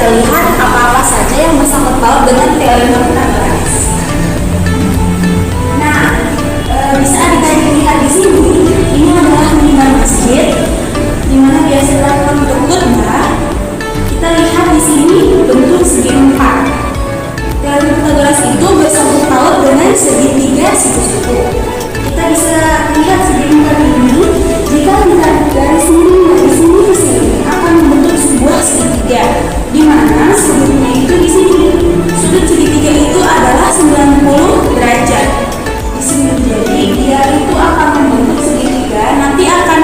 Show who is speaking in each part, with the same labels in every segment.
Speaker 1: sudah lihat apa-apa saja yang bersangkut paut dengan teorema Pythagoras. Nah, bisa adik-adik lihat di sini, ini adalah minimal masjid, di mana biasa dilakukan untuk khutbah. Kita lihat di sini bentuk segi empat. Teorema Pythagoras itu bersangkut paut dengan segitiga siku-siku. Kita bisa lihat segi empat ini jika kita garis miring dari sini ke sini akan membentuk sebuah segitiga, di mana sudutnya itu di sini. Sudut segitiga itu adalah 90 derajat. Di sini jadi dia itu akan membentuk segitiga. Nanti akan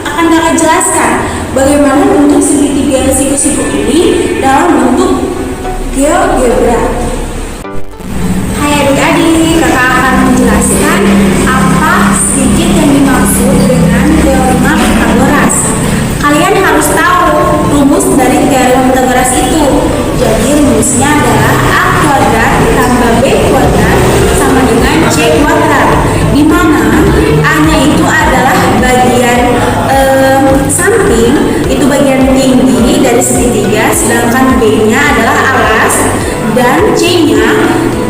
Speaker 1: kakak jelaskan bagaimana bentuk segitiga siku-siku ini dalam bentuk GeoGebra. Hai adik-adik, kakak akan menjelaskan apa sedikit yang dimaksud dengan teorema Pythagoras. Kalian harus tahu rumus dari teorema Pythagoras itu. Jadi rumusnya adalah A kuadrat tambah B kuadrat sama dengan C kuadrat, di mana A-nya itu adalah bagian samping, itu bagian tinggi dari segitiga, sedangkan B-nya adalah alas, dan C-nya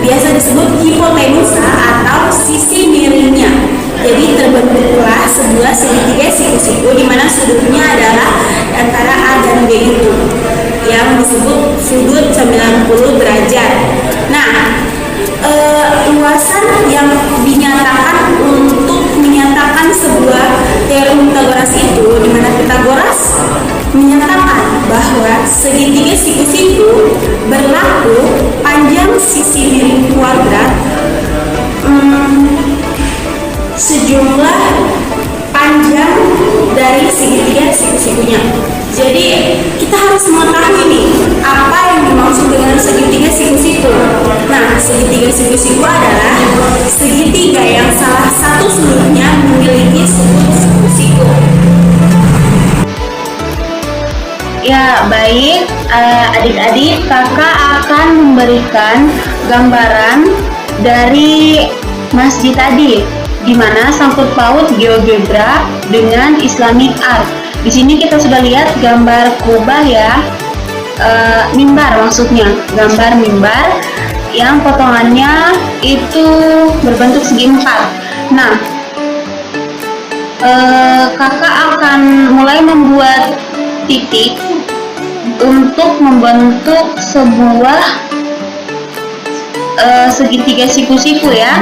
Speaker 1: biasa disebut hipotenusa atau sisi miringnya. Jadi terbentuklah sebuah segitiga siku-siku di mana sudutnya adalah antara A dan B itu, yang disebut sudut 90 derajat. Nah, luasan yang dinyatakan untuk menyatakan sebuah teorema Pythagoras itu, di mana Pythagoras menyatakan bahwa segitiga siku-siku berlaku panjang sisi miring kuadrat sejumlah panjang dari segitiga siku-sikunya. Jadi kita harus mengetahui nih apa yang dimaksud dengan segitiga siku-siku. Nah, segitiga siku-siku adalah segitiga yang salah satu sudutnya memiliki sudut siku-siku.
Speaker 2: Ya, baik adik-adik, kakak akan memberikan gambaran dari masjid tadi, di mana sangkut paut GeoGebra dengan Islamic Art. Di sini kita sudah lihat gambar kubah ya, mimbar maksudnya, gambar mimbar yang potongannya itu berbentuk segi empat. Nah, kakak akan mulai membuat titik untuk membentuk sebuah segitiga siku-siku ya.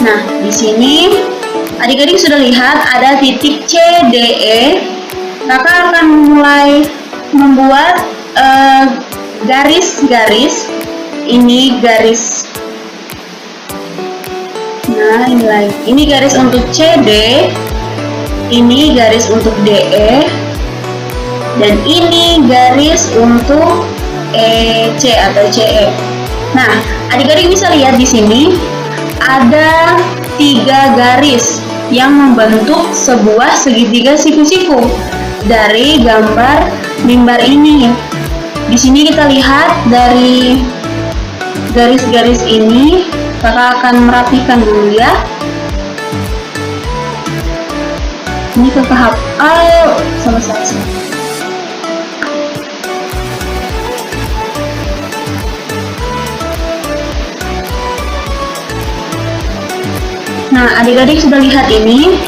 Speaker 2: Nah, di sini adik-adik sudah lihat ada titik C, D, E. Kakak akan mulai membuat garis-garis. Ini garis. Nah, ini garis untuk CD, ini garis untuk DE, dan ini garis untuk EC atau CE. Nah, adik-adik bisa lihat di sini ada 3 garis yang membentuk sebuah segitiga siku-siku dari gambar mimbar ini. Di sini kita lihat dari garis-garis ini, kakak akan merapikan dulu ya. Ini kakak selesai. Nah, adik-adik sudah lihat ini.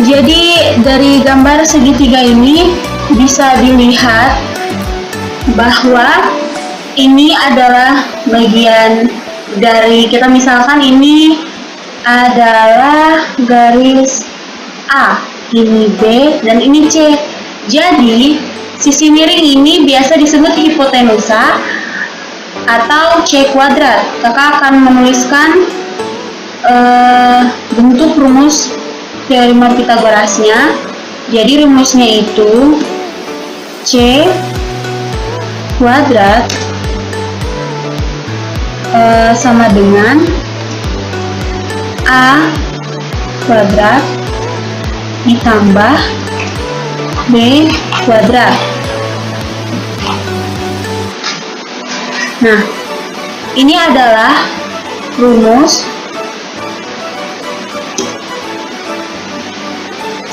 Speaker 2: Jadi dari gambar segitiga ini bisa dilihat bahwa ini adalah bagian dari, kita misalkan ini adalah garis A, ini B, dan ini C. Jadi sisi miring ini biasa disebut hipotenusa atau C kuadrat. Kakak akan menuliskan bentuk rumus teorema Pythagorasnya. Jadi rumusnya itu C kuadrat sama dengan A kuadrat ditambah B kuadrat. Nah, ini adalah rumus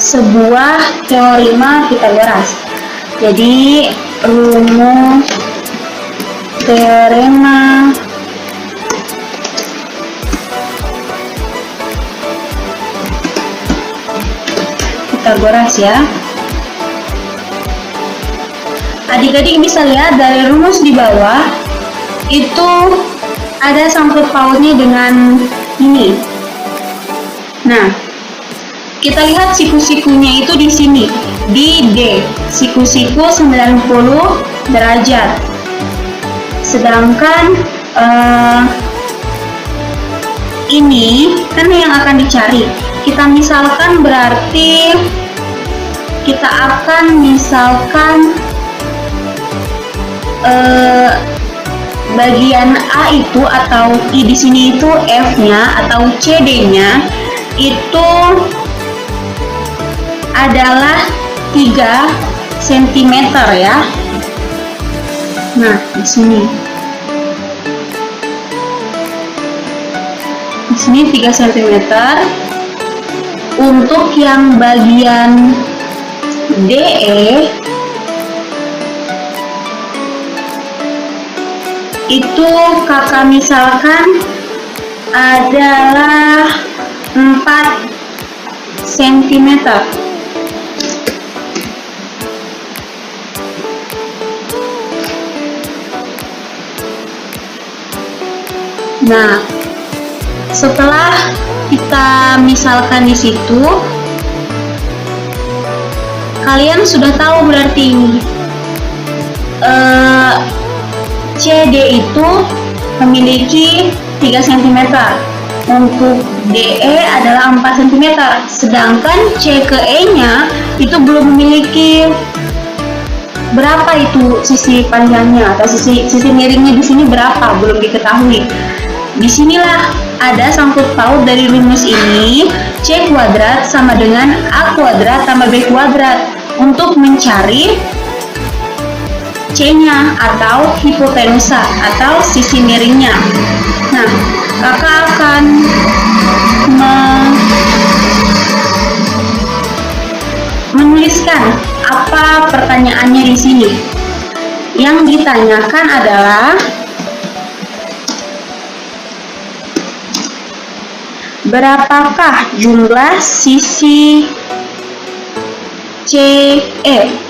Speaker 2: sebuah teorema Pythagoras. Jadi rumus teorema Pythagoras ya. Adik-adik bisa lihat dari rumus di bawah itu ada sangkut pautnya dengan ini. Nah, kita lihat siku-sikunya itu di sini, di D, siku-siku 90 derajat. Sedangkan ini kan yang akan dicari. Kita misalkan berarti kita akan misalkan bagian A itu atau I di sini itu F-nya atau CD-nya itu adalah 3 cm ya. Nah, di sini. Di sini 3 cm. Untuk yang bagian DE itu kakak misalkan adalah 4 cm. Nah, setelah kita misalkan di situ, kalian sudah tahu berarti ini CD itu memiliki 3 cm. Untuk DE adalah 4 cm. Sedangkan C ke E-nya itu belum memiliki berapa itu sisi panjangnya atau sisi miringnya di sini berapa, belum diketahui. Disinilah ada sangkut paut dari rumus ini, C kuadrat sama dengan A kuadrat tambah B kuadrat untuk mencari C-nya atau hipotenusa atau sisi miringnya. Nah, kakak akan menuliskan apa pertanyaannya di sini. Yang ditanyakan adalah berapakah jumlah sisi CE?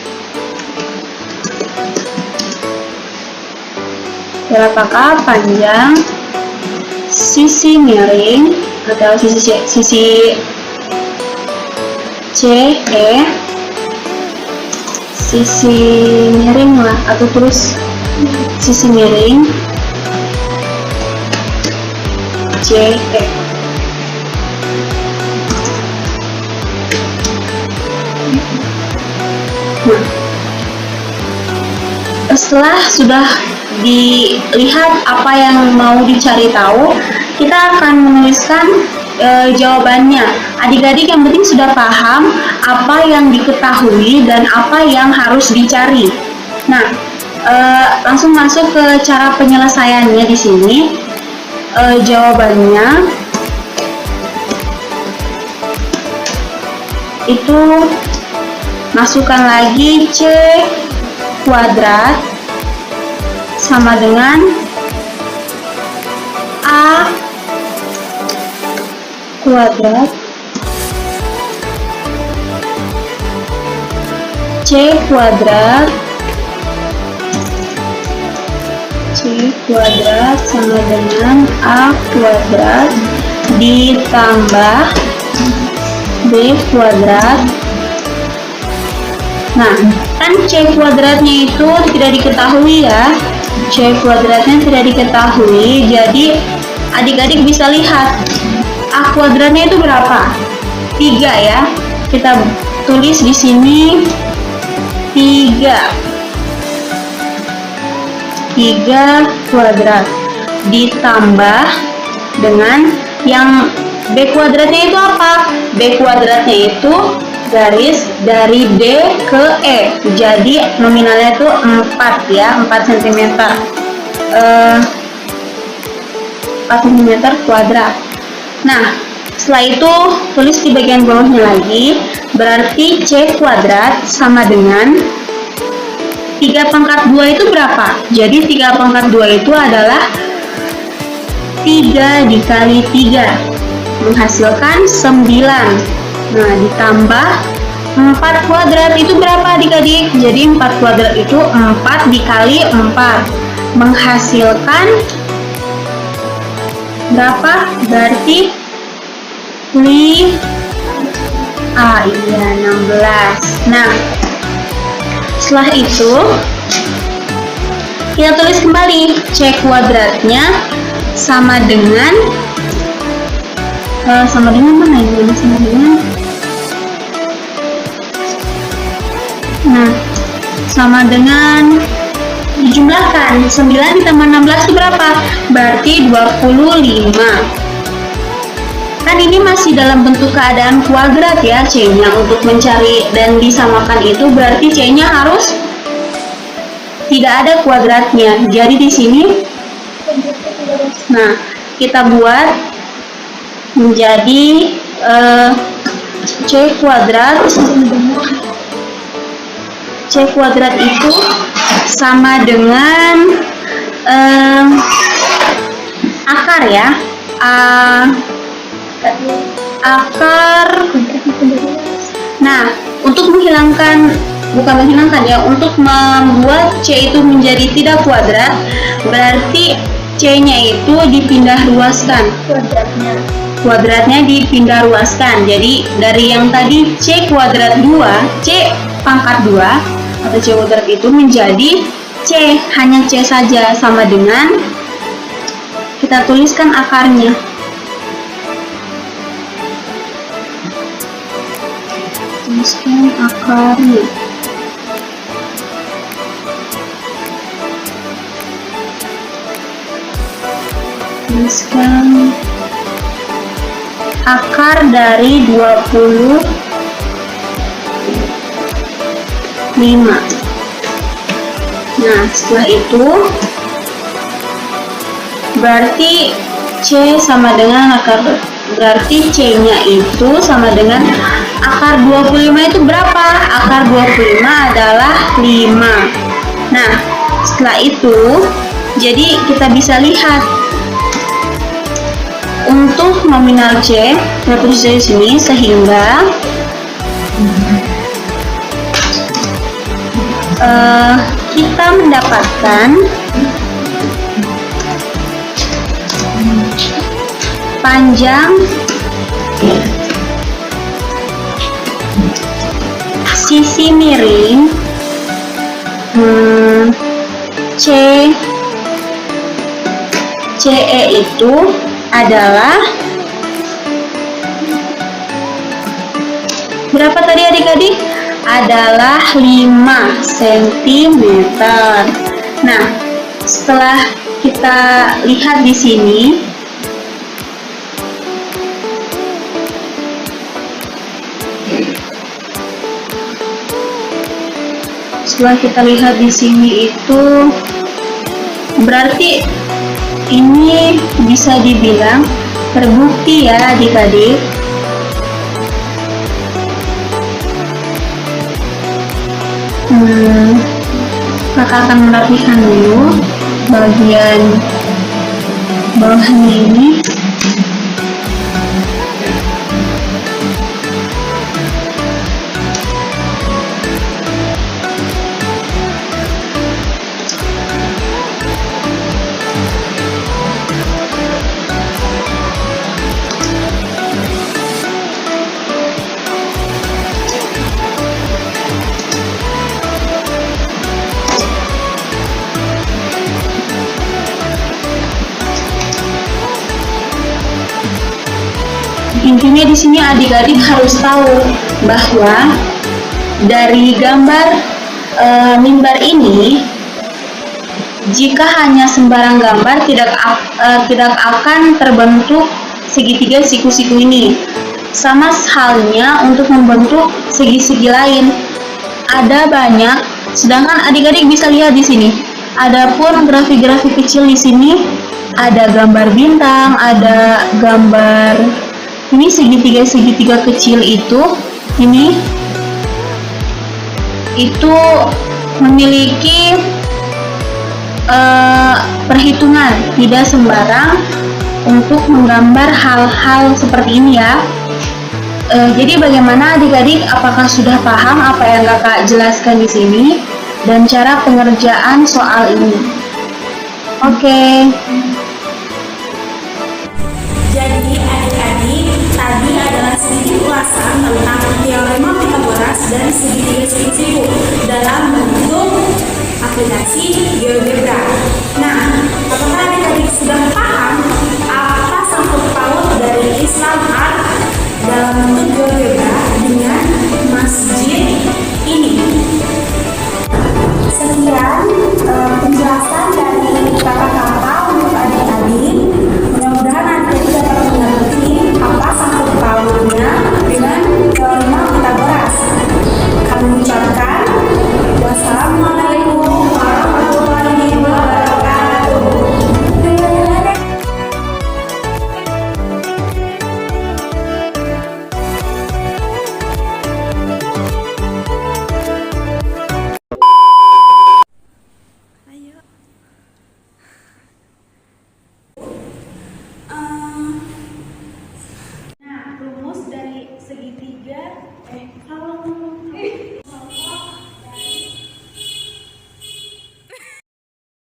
Speaker 2: Berapakah panjang sisi miring atau sisi CE? Sisi miring lah, atau terus sisi miring CE. Nah, setelah sudah dilihat apa yang mau dicari tahu, kita akan menuliskan jawabannya. Adik-adik yang penting sudah paham apa yang diketahui dan apa yang harus dicari. Nah, langsung masuk ke cara penyelesaiannya di sini. Jawabannya itu masukkan lagi C kuadrat sama dengan A kuadrat C kuadrat sama dengan A kuadrat ditambah B kuadrat. Nah, kan C kuadratnya itu tidak diketahui ya. C kuadratnya tidak diketahui, jadi adik-adik bisa lihat A kuadratnya itu berapa? 3 ya. Kita tulis di sini 3 kuadrat ditambah dengan yang B kuadratnya itu apa? B kuadratnya itu garis dari D ke E, jadi nominalnya itu 4 ya, 4 cm 4 cm kuadrat. Nah, setelah itu tulis di bagian bawahnya lagi Berarti C kuadrat sama dengan 3 pangkat 2 itu berapa? Jadi 3 pangkat 2 itu adalah 3 dikali 3 menghasilkan 9. Nah, ditambah 4 kuadrat itu berapa adik-adik? Jadi 4 kuadrat itu 4 dikali 4 menghasilkan berapa? Berarti 16. Nah, setelah itu kita tulis kembali C kuadratnya sama dengan mana ini? Sama dengan dijumlahkan 9 ditambah 16 itu berapa? Berarti 25. Kan ini masih dalam bentuk keadaan kuadrat ya C-nya. Untuk mencari dan disamakan itu berarti C-nya harus tidak ada kuadratnya. Jadi di sini kita buat menjadi C kuadrat itu sama dengan akar ya, akar. Nah, untuk untuk membuat C itu menjadi tidak kuadrat, berarti C-nya itu dipindah ruaskan. Kuadratnya dipindah ruaskan. Jadi dari yang tadi C kuadrat 2, C pangkat 2 atau C kuadrat itu menjadi C, hanya C saja, sama dengan kita tuliskan akarnya. Tuliskan akarnya. Tuliskan akar dari 25. Nah, setelah itu berarti C sama dengan akar, berarti C-nya itu sama dengan akar 25 itu berapa? Akar 25 adalah 5. Nah, setelah itu jadi kita bisa lihat untuk nominal C, kita tulis di sini sehingga kita mendapatkan panjang sisi miring CE itu adalah berapa tadi adik-adik? Adalah 5 cm. Nah, setelah kita lihat di sini, itu berarti ini bisa dibilang terbukti ya adik-adik. Kakak akan merapikan dulu bagian bawahnya ini. Intinya di sini adik-adik harus tahu bahwa dari gambar mimbar ini, jika hanya sembarang gambar tidak akan terbentuk segitiga siku-siku ini. Sama halnya untuk membentuk segi-segi lain, ada banyak. Sedangkan adik-adik bisa lihat di sini, adapun grafik-grafik kecil di sini ada gambar bintang, ada gambar ini segitiga-segitiga kecil itu ini itu memiliki perhitungan, tidak sembarang untuk menggambar hal-hal seperti ini ya. Jadi bagaimana adik-adik, apakah sudah paham apa yang kakak jelaskan di sini dan cara pengerjaan soal ini? Oke.
Speaker 1: Jadi adik-adik, tadi adalah sedikit ulasan tentang teorema Pythagoras dan segitiga siku dalam bentuk aplikasi GeoGebra. Nah, apakah adik-adik sudah paham apa sangkut paut dari Islam Art dalam bentuk GeoGebra dengan masjid ini? Sekian penjelasan dari kakak-kakak untuk adik-adik. Mudah-mudahan adik-adik dapat mengerti apa sangkut pautnya dengan teorema Pythagoras. Kami ucapkan wassalamualaikum warahmatullahi wabarakatuh. Nah, rumus dari segitiga, kalau